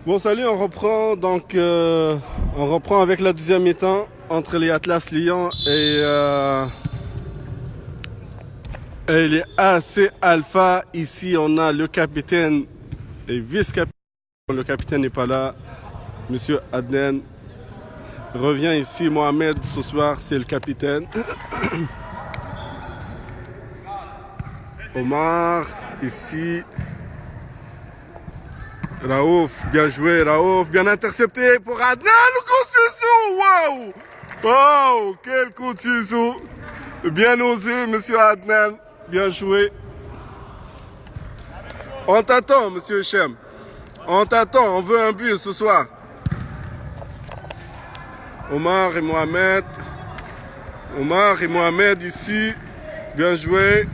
Bon salut, on reprend avec la deuxième mi-temps entre les Atlas Lyon et les AC Alpha. Ici on a le capitaine et vice-capitaine. Le capitaine n'est pas là. Monsieur Adnan revient ici. Mohamed ce soir c'est le capitaine. Omar ici. Raouf, bien joué, Raouf, bien intercepté pour Adnan, le coup de ciseau, waouh! Wow, quel coup de ciseau! Bien osé, monsieur Adnan, bien joué. On t'attend, monsieur Hichem. On t'attend, on veut un but ce soir. Omar et Mohamed ici, bien joué.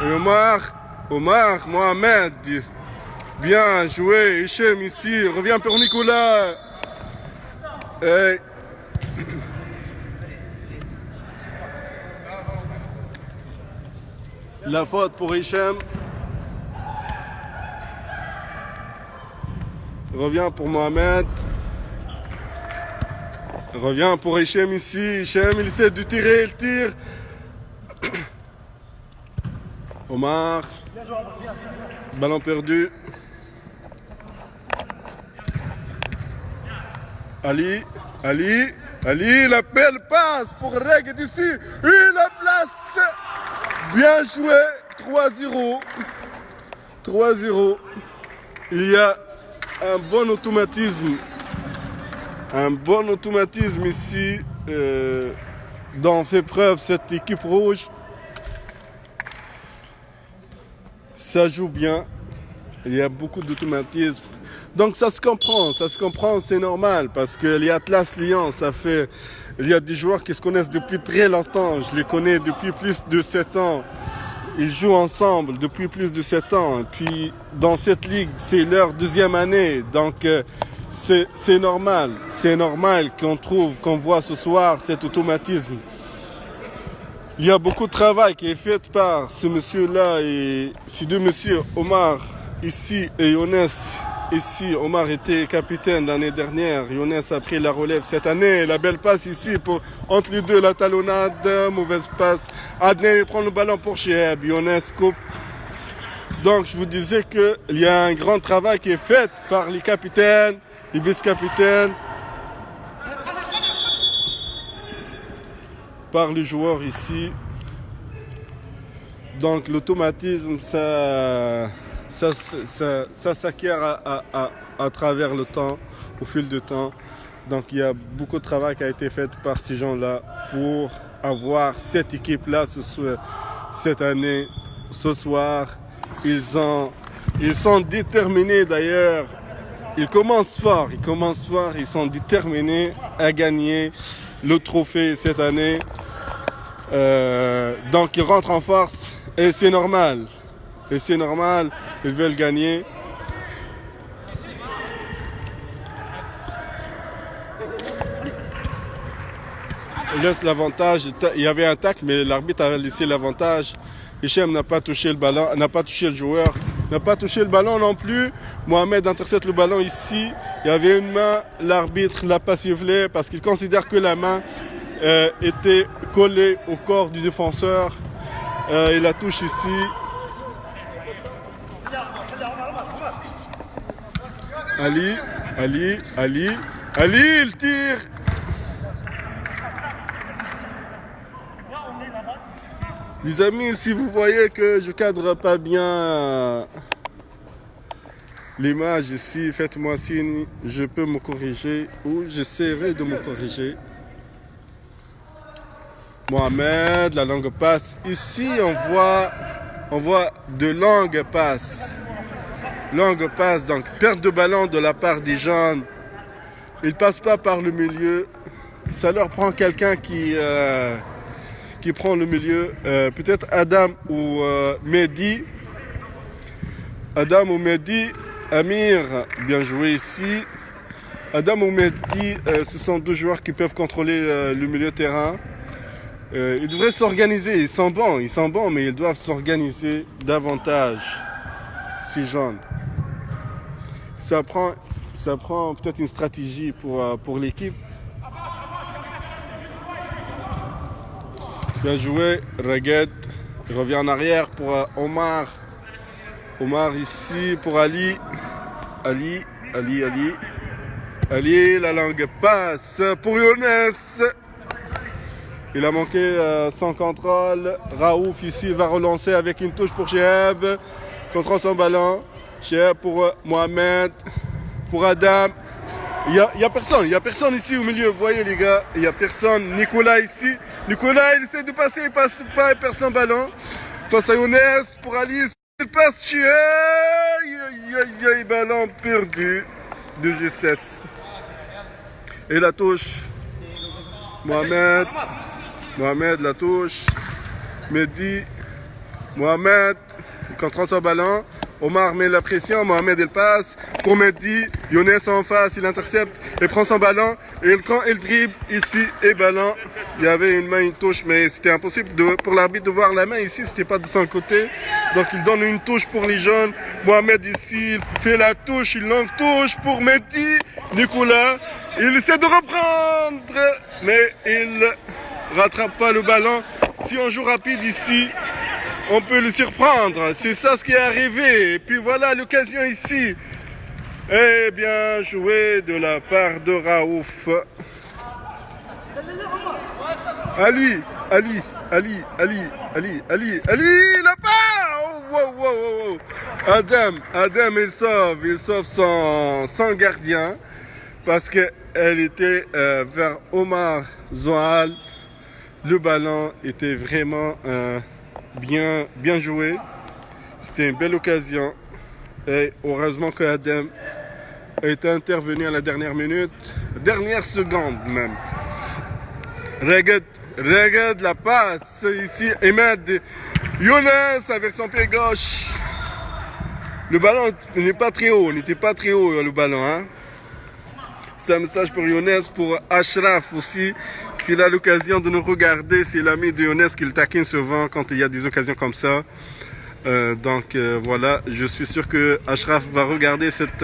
Et Omar, Mohamed. Bien joué, Hichem ici, revient pour Nicolas. Hey. La faute pour Hichem. Revient pour Mohamed. Revient pour Hichem ici. Hichem, il essaie de tirer, il tire. Omar. Ballon perdu. Ali, la belle passe pour Reg d'ici, et la place, bien joué, 3-0, 3-0, il y a un bon automatisme ici, dont fait preuve cette équipe rouge, ça joue bien, il y a beaucoup d'automatisme. Donc ça se comprend, c'est normal, parce que les Atlas Lyon, il y a des joueurs qui se connaissent depuis très longtemps, je les connais depuis plus de 7 ans, ils jouent ensemble depuis plus de 7 ans, et puis dans cette ligue, c'est leur deuxième année, donc c'est normal qu'on voit ce soir cet automatisme. Il y a beaucoup de travail qui est fait par ce monsieur-là et ces deux messieurs, Omar ici et Younes. Ici, Omar était capitaine l'année dernière. Younes a pris la relève cette année. La belle passe ici entre les deux, la talonnade, mauvaise passe. Adnan prend le ballon pour Cheb. Younes coupe. Donc, je vous disais qu'il y a un grand travail qui est fait par les capitaines, les vice-capitaines, par les joueurs ici. Donc, l'automatisme, ça s'acquiert à travers le temps, au fil du temps. Donc il y a beaucoup de travail qui a été fait par ces gens-là pour avoir cette équipe-là cette année, ce soir. Ils sont déterminés d'ailleurs. Ils commencent fort, ils sont déterminés à gagner le trophée cette année. Donc ils rentrent en force et c'est normal. Ils veulent gagner. Il laisse l'avantage. Il y avait un tacle, mais l'arbitre a laissé l'avantage. Hichem n'a pas touché le ballon, n'a pas touché le joueur, n'a pas touché le ballon non plus. Mohamed intercepte le ballon ici. Il y avait une main, l'arbitre l'a pas sifflé parce qu'il considère que la main était collée au corps du défenseur. Il la touche ici. Ali, il tire. Les amis, si vous voyez que je cadre pas bien l'image ici, faites-moi signe, je peux me corriger ou j'essaierai de me corriger. Mohamed, la longue passe. Ici, on voit de longues passes. Longue passe, donc perte de ballon de la part des jeunes. Ils ne passent pas par le milieu. Ça leur prend quelqu'un qui prend le milieu. Peut-être Adam ou Mehdi. Amir, bien joué ici. Adam ou Mehdi, ce sont deux joueurs qui peuvent contrôler le milieu terrain. Ils devraient s'organiser. Ils sont bons, mais ils doivent s'organiser davantage. Ces jeunes. Ça prend Ça prend peut-être une stratégie pour l'équipe. Bien joué, Ragued. Il revient en arrière pour Omar. Omar ici pour Ali. Ali, la langue passe pour Younes. Il a manqué son contrôle. Raouf ici va relancer avec une touche pour Chehab. Contrôle son ballon. Chehab pour Mohamed. Pour Adam. Il y a personne ici au milieu. Vous voyez les gars, il n'y a personne. Nicolas ici. Nicolas, il essaie de passer, il passe pas, il perd son ballon. Face à Younes pour Ali. Il passe Chehab. Ballon perdu de justesse. Et la touche. Mohamed, la touche. Mehdi. Mohamed, il contrôle son ballon. Omar met la pression. Mohamed, il passe. Pour Mehdi. Younes en face, il intercepte. Il prend son ballon. Et quand il dribble ici, et ballon. Il y avait une main, une touche, mais c'était impossible pour l'arbitre de voir la main ici. C'était pas de son côté. Donc il donne une touche pour les jeunes. Mohamed ici, il fait la touche, une longue touche pour Mehdi. Nicolas, il essaie de reprendre, mais il rattrape pas le ballon. Si on joue rapide ici, on peut le surprendre. C'est ça ce qui est arrivé. Et puis voilà l'occasion ici. Et bien joué de la part de Raouf. Ali, là-bas! Oh, wow. Adam, il sauve son gardien parce qu'elle était vers Omar Zoal. Le ballon était vraiment bien joué. C'était une belle occasion. Et heureusement que Adam a été intervenu à la dernière minute, dernière seconde même. Regarde la passe ici. Ahmed Younes avec son pied gauche. Le ballon n'est pas très haut. N'était pas très haut le ballon. Hein? C'est un message pour Younes, pour Ashraf aussi. S'il a l'occasion de nous regarder, c'est l'ami de Younes qui le taquine souvent quand il y a des occasions comme ça. Voilà, je suis sûr que Ashraf va regarder cette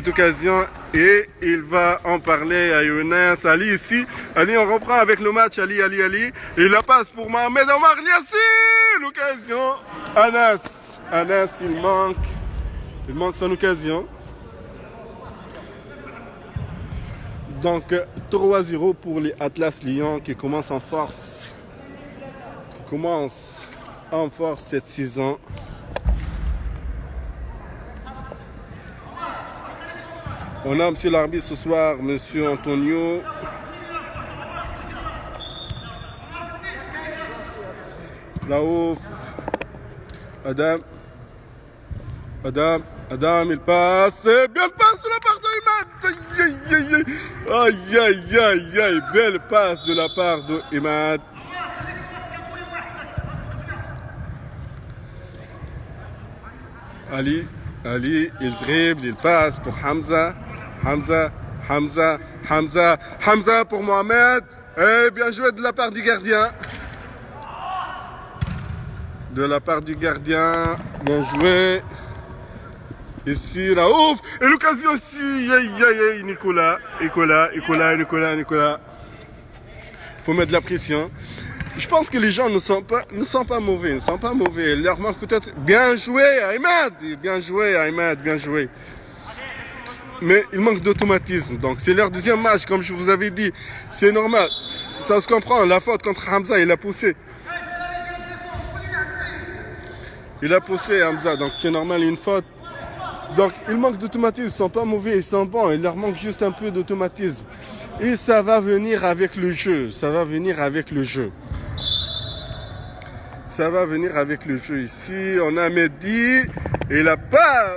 occasion et il va en parler à Younes. Ali ici. Ali, on reprend avec le match. Ali. Et la passe pour Mohamed Omar Liassi. L'occasion. Anas, il manque son occasion. Donc 3-0 pour les Atlas Lyon qui commencent en force. Cette saison. On a monsieur l'arbitre ce soir, monsieur Antonio. Raouf. Adam, il passe. Belle passe de la part de Imad. Aïe. Belle passe de la part de Imad. Ali, il dribble, il passe pour Hamza pour Mohamed. Et bien joué de la part du gardien. Bien joué. Ici, là, ouf. Et l'occasion aussi. Nicolas. Il faut mettre de la pression. Je pense que les gens ne sont pas mauvais. Il leur manque peut-être. Bien joué, Ahmed. Mais il manque d'automatisme. Donc c'est leur deuxième match, comme je vous avais dit. C'est normal. Ça se comprend. La faute contre Hamza, il a poussé. Hamza. Donc c'est normal, une faute. Donc il manque d'automatisme. Ils sont pas mauvais, ils sont bons. Il leur manque juste un peu d'automatisme. Et ça va venir avec le jeu. Ici, on a Mehdi. Il a pas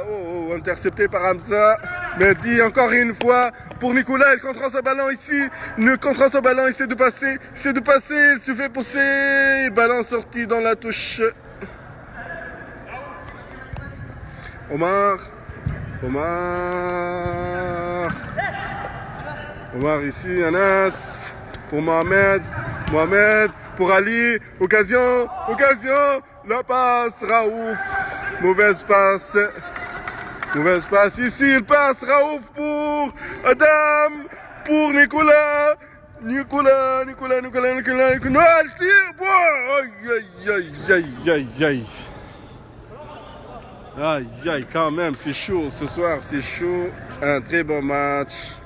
intercepté par Hamza. Mehdi, encore une fois, pour Nicolas, il contrôle son ballon ici. Il essaie de passer. Il se fait pousser. Ballon sorti dans la touche. Omar ici, Anas. Pour Mohamed, pour Ali. Occasion. La passe, Raouf. Mauvaise passe. Mauvaise passe ici, il passe. Raouf pour Adam. Pour Nicolas. Nicolas, je tire. Aïe. Aïe, quand même, c'est chaud. Ce soir, c'est chaud. Un très bon match.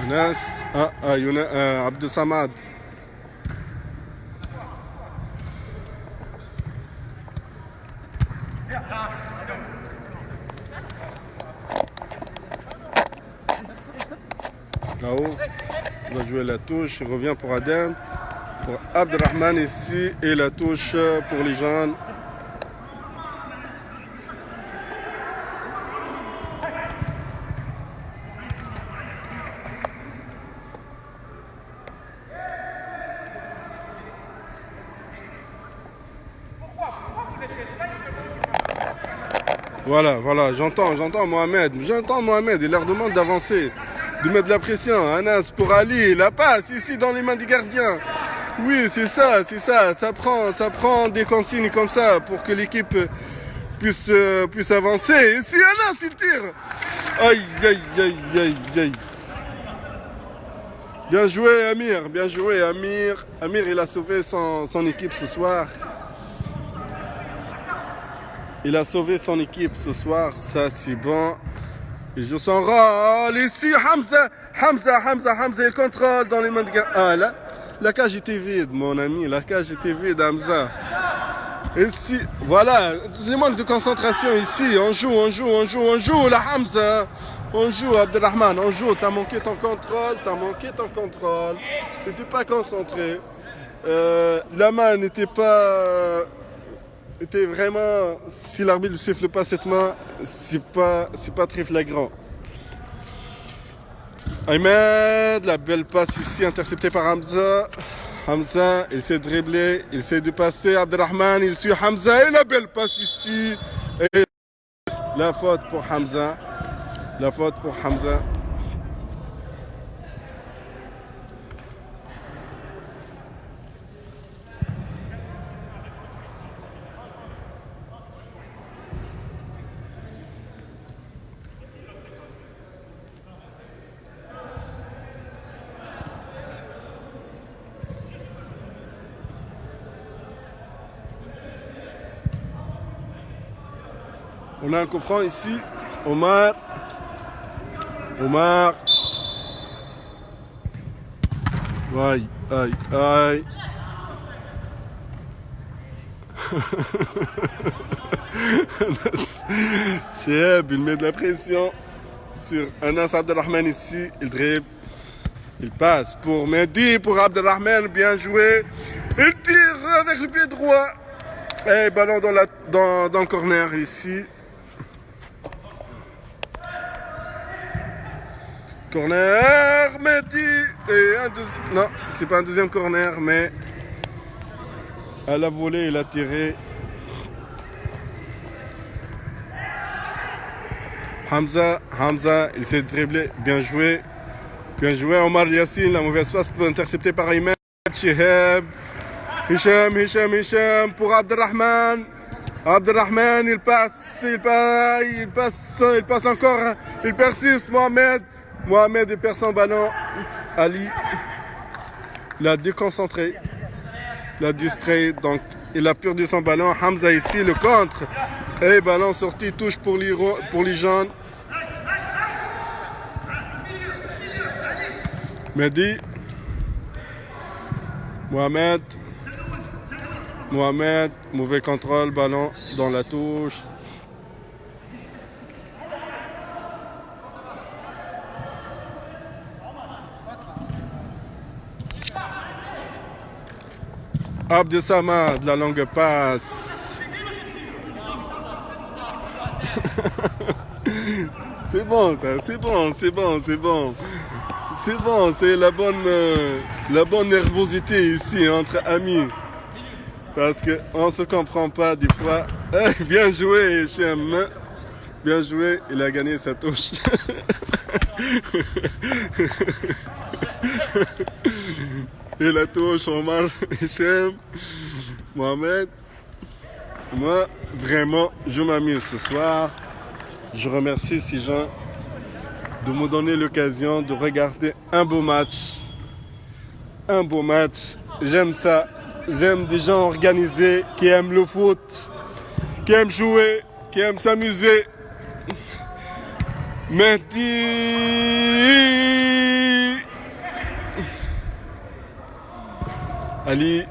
Anas, Abdel Samad. Raouf va jouer la touche, il revient pour Adam, pour Abdelrahman ici, et la touche pour les jeunes. Voilà, j'entends Mohamed, il leur demande d'avancer, de mettre de la pression. Anas pour Ali, la passe ici dans les mains du gardien. Oui, c'est ça, ça prend des consignes comme ça pour que l'équipe puisse avancer. Ici Anas, il tire. Aïe. Bien joué Amir. Amir, il a sauvé son équipe ce soir. Il a sauvé son équipe ce soir, ça c'est bon. Il joue son rôle. Ici, Hamza, il contrôle dans les mains de gars. Ah là, la cage était vide, mon ami, Hamza. Ici, voilà, les manques de concentration ici. On joue, la Hamza. On joue, Abdelrahman, t'as manqué ton contrôle. T'étais pas concentré. La main n'était pas... Était vraiment, si l'arbitre ne siffle pas cette main, c'est pas très flagrant. Ahmed, la belle passe ici, interceptée par Hamza. Hamza, il s'est dribblé, il s'est dépassé. Abdelrahman, il suit Hamza, et la belle passe ici. Et la faute pour Hamza. On a un coup franc ici. Omar. Aïe. Cheb, il met de la pression sur Anas Abdelrahman ici. Il dribble. Il passe pour Mehdi, pour Abdelrahman. Bien joué. Il tire avec le pied droit. Et ballon dans le corner ici. Corner, Mehdi. Et non, c'est pas un deuxième corner, mais à la volée, il a tiré. Hamza, il s'est dribblé. Bien joué, Omar Yassine. La mauvaise passe interceptée par Ayman. Chihab. Hicham pour Abdelrahman. Abdelrahman, il passe encore. Il persiste, Mohamed il perd son ballon. Ali l'a déconcentré, l'a distrait, donc il a perdu son ballon. Hamza ici, le contre. Et ballon sorti, touche pour les jeunes. Mehdi. Mohamed, mauvais contrôle, ballon dans la touche. Abdel Samad, la longue passe. C'est bon ça, c'est bon. C'est la bonne nervosité ici entre amis. Parce qu'on ne se comprend pas des fois. Bien joué, Hichem. Bien joué, il a gagné sa touche. Et la touche, Omar, Hichem, Mohamed. Moi, vraiment, je m'amuse ce soir. Je remercie ces gens de me donner l'occasion de regarder un beau match. Un beau match. J'aime ça. J'aime des gens organisés qui aiment le foot, qui aiment jouer, qui aiment s'amuser. Mehdi. Ali.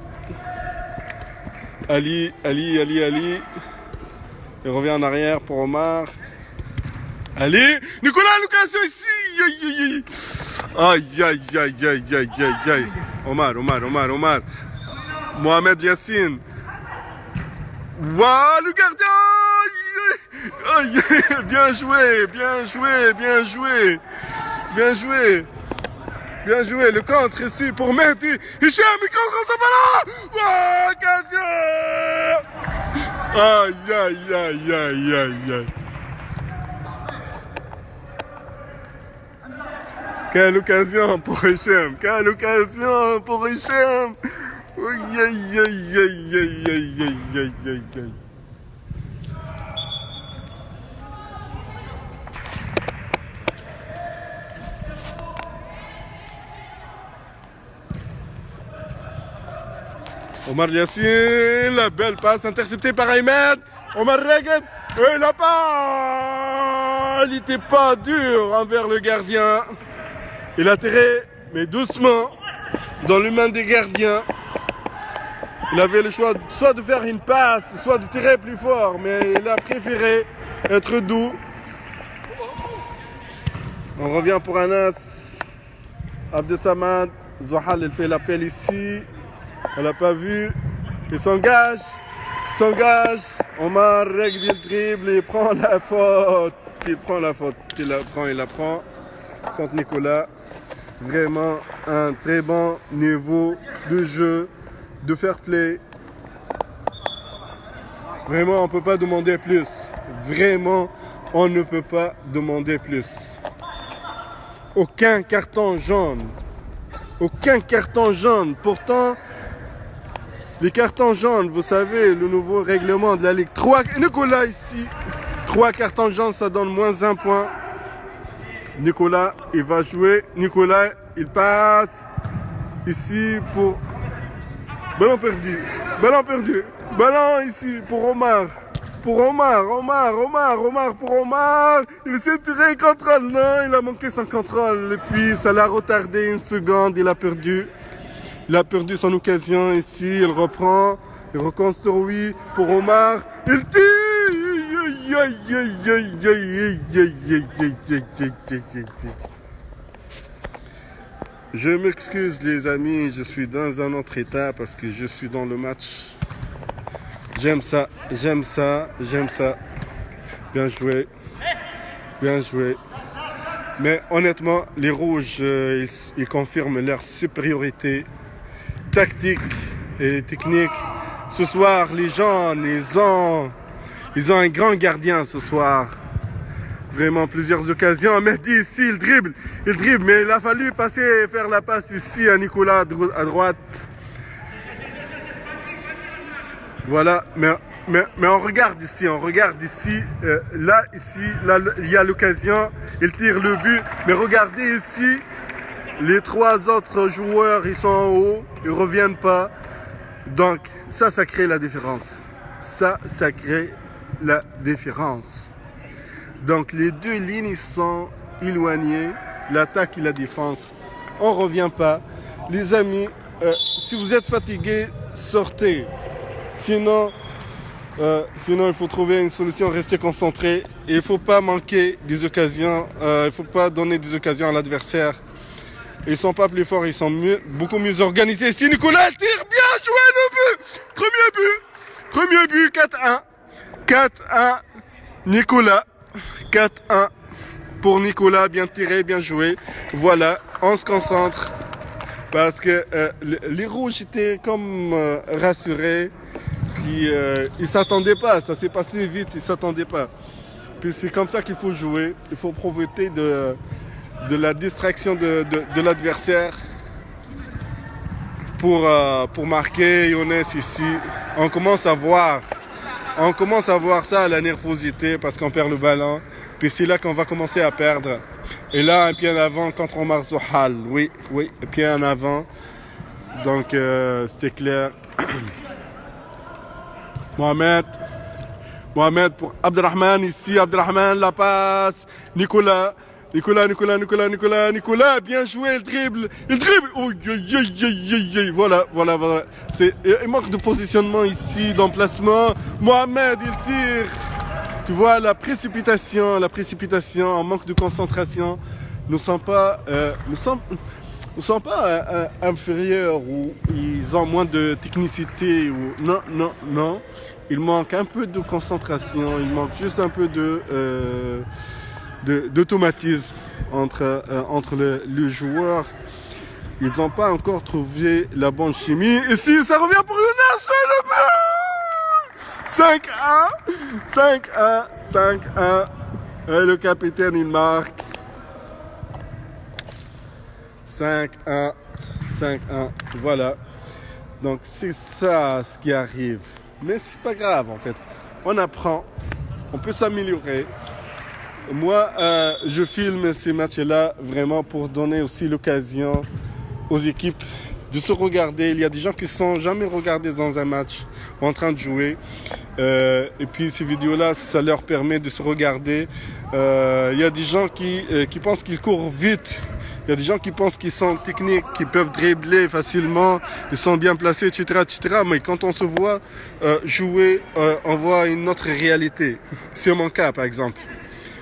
Il revient en arrière pour Omar. Ali. Nicolas, l'occasion ici. Aïe. Omar. Mohamed Yassine. Waouh, le gardien. Aïe. Bien joué, le contre ici pour Mehdi. Hicham, il contre ce ballon. Oh, occasion. Aïe. Quelle occasion pour Hicham. Aïe. Omar Yassine, la belle passe interceptée par Ahmed. Omar Reguet, il a pas. Il n'était pas dur envers le gardien. Il a tiré, mais doucement, dans les mains des gardiens. Il avait le choix soit de faire une passe, soit de tirer plus fort, mais il a préféré être doux. On revient pour Anas. Abdesamad, Zohal, il fait l'appel ici. Elle n'a pas vu. Il s'engage. Omar règle le dribble. Il prend la faute. Il la prend. Contre Nicolas. Vraiment un très bon niveau de jeu, de fair play. Vraiment, on ne peut pas demander plus. Aucun carton jaune. Pourtant, les cartons jaunes, vous savez, le nouveau règlement de la Ligue. Nicolas ici. 3 cartons jaunes, ça donne moins 1 point. Nicolas, il va jouer. Nicolas, il passe. Ici pour... Ballon perdu. Ballon ici pour Omar. Pour Omar. Il s'est tiré, contrôle. Non, il a manqué son contrôle. Et puis, ça l'a retardé 1 seconde. Il a perdu son occasion ici. Il reprend. Il reconstruit pour Omar. Il tire. Je m'excuse les amis, je suis dans un autre état parce que je suis dans le match. J'aime ça. Bien joué. Mais honnêtement, les rouges, ils confirment leur supériorité tactique et technique. Ce soir, les jaunes, ils ont un grand gardien ce soir. Vraiment plusieurs occasions. Mehdi ici, il dribble, mais il a fallu faire la passe ici à Nicolas à droite. Voilà, mais on regarde ici. Là, il y a l'occasion. Il tire le but. Mais regardez ici, les 3 autres joueurs, ils sont en haut, ils ne reviennent pas. Donc, ça crée la différence. Donc les 2 lignes sont éloignées, l'attaque et la défense. On ne revient pas. Les amis, si vous êtes fatigués, sortez. Sinon, il faut trouver une solution, rester concentré. Et il ne faut pas manquer des occasions, il ne faut pas donner des occasions à l'adversaire. Ils ne sont pas plus forts, ils sont beaucoup mieux organisés. Si Nicolas tire, bien joué le but. Premier but, 4-1. Nicolas. 4-1 pour Nicolas, bien tiré, bien joué. Voilà, on se concentre parce que les rouges étaient comme rassurés. Puis ils s'attendaient pas, ça s'est passé vite, ils s'attendaient pas. Puis c'est comme ça qu'il faut jouer. Il faut profiter de de la distraction de l'adversaire pour marquer Younes ici. On commence à voir ça, la nervosité, parce qu'on perd le ballon. Puis c'est là qu'on va commencer à perdre. Et là, un pied en avant contre Omar Zohal. Oui, un pied en avant. Donc, c'était clair. Mohamed pour Abdelrahman ici. Abdelrahman, la passe. Nicolas, bien joué, il dribble. Oh, voilà. Il manque de positionnement ici, d'emplacement. Mohamed, il tire. Tu vois, la précipitation, en manque de concentration. Nous ne sommes pas inférieurs ou ils ont moins de technicité. Ou... Non. Il manque un peu de concentration, il manque juste un peu d'automatisme entre les joueurs. Ils n'ont pas encore trouvé la bonne chimie. Et si ça revient pour Younes, le but 5-1. Et le capitaine, il marque. 5-1. Voilà. Donc c'est ça ce qui arrive. Mais c'est pas grave en fait. On apprend. On peut s'améliorer. Moi, je filme ces matchs-là vraiment pour donner aussi l'occasion aux équipes de se regarder. Il y a des gens qui ne sont jamais regardés dans un match en train de jouer. Et puis ces vidéos-là, ça leur permet de se regarder. Il y a des gens qui pensent qu'ils courent vite. Il y a des gens qui pensent qu'ils sont techniques, qu'ils peuvent dribbler facilement, ils sont bien placés, etc. Mais quand on se voit jouer, on voit une autre réalité. C'est mon cas, par exemple.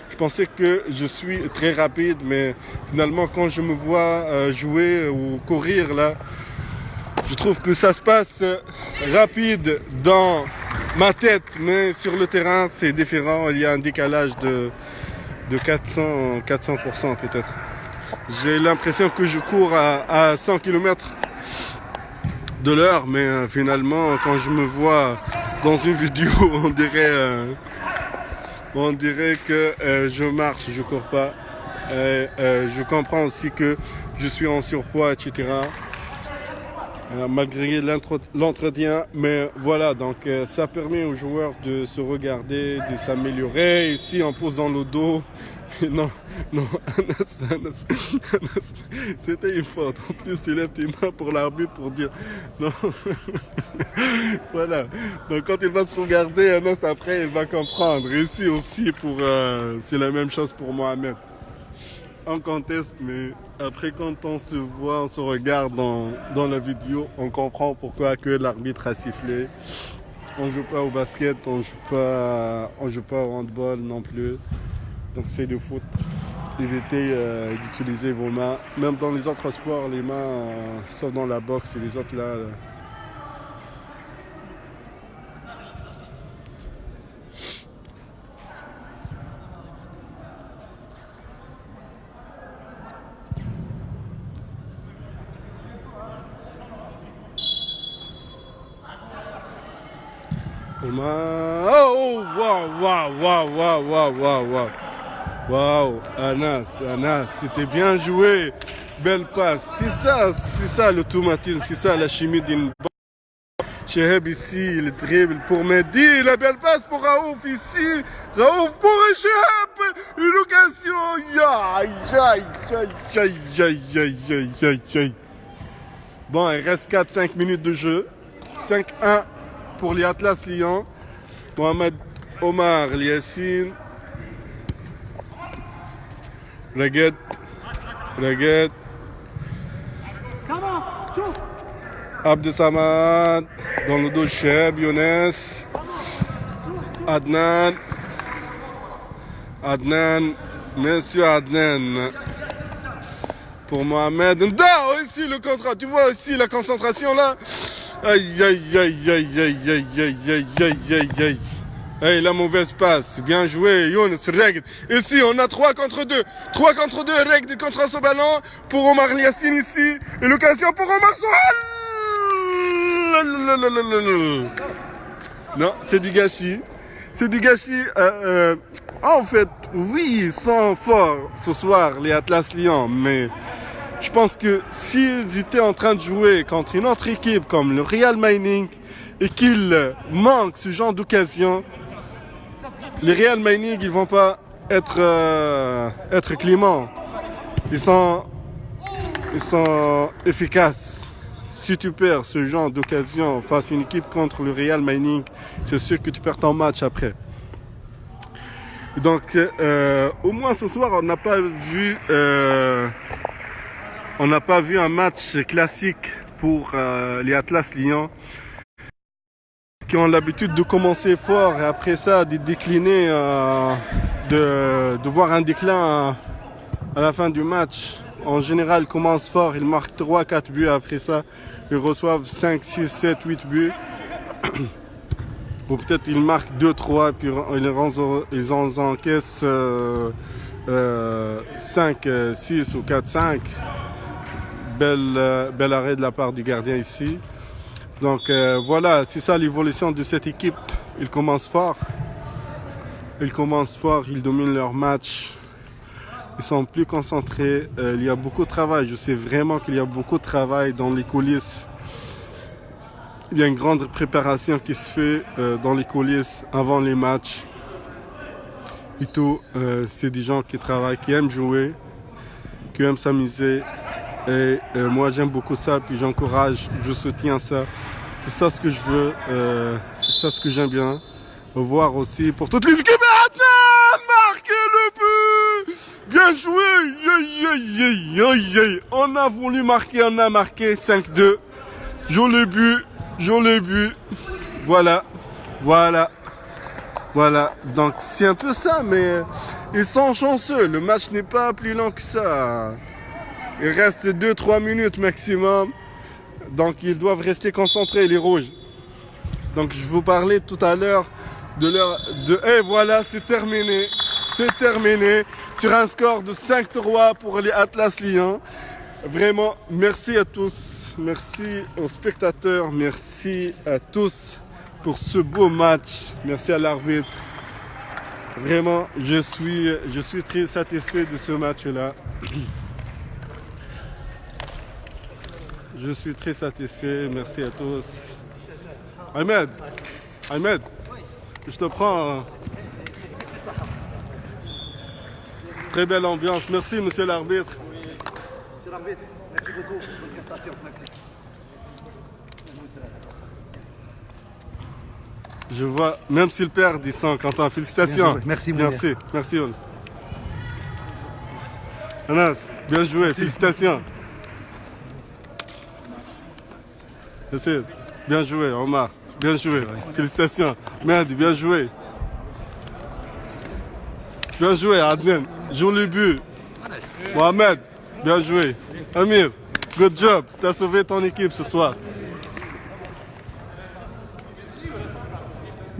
Je pensais que je suis très rapide, mais finalement, quand je me vois jouer ou courir, là, je trouve que ça se passe rapide dans ma tête, mais sur le terrain, c'est différent. Il y a un décalage de 400% peut-être. J'ai l'impression que je cours à 100 km de l'heure, mais finalement, quand je me vois dans une vidéo, on dirait que je marche, je cours pas. Je comprends aussi que je suis en surpoids, etc. Malgré l'entretien, mais voilà, donc ça permet aux joueurs de se regarder, de s'améliorer. Ici, on pose dans le dos. Non, Anas, c'était une faute. En plus, tu lèves tes mains pour l'arbitre pour dire non. Voilà. Donc, quand il va se regarder, Anas, après, il va comprendre. Ici aussi, c'est la même chose pour Mohamed. On conteste, mais après, quand on se voit, on se regarde dans la vidéo, on comprend pourquoi que l'arbitre a sifflé. On joue pas au basket, on joue pas au handball non plus. Donc c'est le foot. Évitez d'utiliser vos mains. Même dans les autres sports, les mains, sauf dans la boxe et les autres là. Oh, wow, Anas, c'était bien joué. Belle passe. C'est ça l'automatisme, c'est ça la chimie d'une bande. Cheheb ici, il dribble pour Mehdi. La belle passe pour Raouf ici. Raouf pour Cheheb. Une occasion. Aïe. Bon, il reste 4-5 minutes de jeu. 5-1 pour les Atlas Lyon. Mohamed Omar Yassine. Raguet. Abdesamad. Dans le dos, Cheb, Younes. Adnan. Monsieur Adnan. Pour Mohamed. Ici le contrat. Tu vois ici la concentration là. Aïe. Hey, la mauvaise passe. Bien joué, Younes, règle. Ici, on a 3 contre 2. 3 contre 2, règle contre ce ballon. Pour Omar Yassine ici. Et l'occasion pour Omar Sohal. Non, c'est du gâchis. En fait, Oui, ils sont forts ce soir, les Atlas Lyon, mais je pense que s'ils étaient en train de jouer contre une autre équipe comme le Real Mining et qu'ils manquent ce genre d'occasion, les Real Mining, ils vont pas être cléments. Ils sont efficaces. Si tu perds ce genre d'occasion face à une équipe contre le Real Mining, c'est sûr que tu perds ton match après. Donc, au moins ce soir, on n'a pas vu un match classique pour les Atlas Lyon, qui ont l'habitude de commencer fort et après ça de décliner, de voir un déclin à la fin du match. En général, ils commencent fort, ils marquent 3-4 buts, après ça, ils reçoivent 5, 6, 7, 8 buts. Ou peut-être ils marquent 2-3, puis ils en encaissent 5, 6 ou 4-5. Bel arrêt de la part du gardien ici. Donc voilà, c'est ça l'évolution de cette équipe. Ils commencent fort, ils dominent leur match. Ils sont plus concentrés, il y a beaucoup de travail. Je sais vraiment qu'il y a beaucoup de travail dans les coulisses. Il y a une grande préparation qui se fait dans les coulisses avant les matchs. Et tout, c'est des gens qui travaillent, qui aiment jouer, qui aiment s'amuser. Et moi j'aime beaucoup ça, puis j'encourage, je soutiens ça. C'est ça ce que je veux, c'est ça ce que j'aime bien. Voir aussi pour toutes les équipes. Marquez le but! Bien joué! On a voulu marquer, on a marqué 5-2. Joli but. Voilà. Donc c'est un peu ça, mais ils sont chanceux. Le match n'est pas plus long que ça. Il reste 2-3 minutes maximum. Donc ils doivent rester concentrés, les rouges. Donc je vous parlais tout à l'heure et voilà, c'est terminé. Sur un score de 5-3 pour les Atlas Lyon. Vraiment, merci à tous. Merci aux spectateurs. Merci à tous pour ce beau match. Merci à l'arbitre. Vraiment, je suis très satisfait de ce match-là. Je suis très satisfait. Merci à tous. Ahmed, je te prends. Très belle ambiance. Merci, monsieur l'arbitre. Monsieur l'arbitre, merci beaucoup pour votre prestation. Merci. Je vois, même s'ils perdent, ils sont contents. Félicitations. Merci, merci, Ons. Anas, bien joué. Merci. Félicitations. Merci. Bien joué, Omar. Bien joué. Félicitations. Mehdi, bien joué. Bien joué, Adnan. Joli but. Mohamed, bien joué. Amir, good job. Tu as sauvé ton équipe ce soir.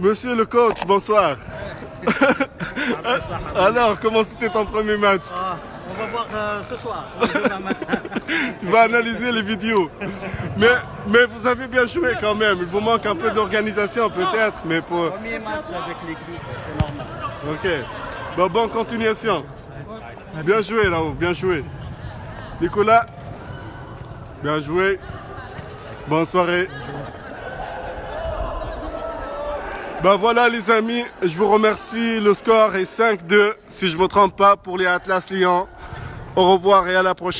Monsieur le coach, bonsoir. Alors, comment c'était ton premier match? On va voir ce soir. Tu vas analyser les vidéos. Mais vous avez bien joué quand même. Il vous manque un peu d'organisation peut-être. Mais pour... Premier match avec l'équipe, c'est normal. Ok. Bon, bonne continuation. Bien joué là-haut, bien joué. Nicolas, bien joué. Bonne soirée. Ben voilà les amis, je vous remercie. Le score est 5-2, si je ne me trompe pas, pour les Atlas Lyon. Au revoir et à la prochaine.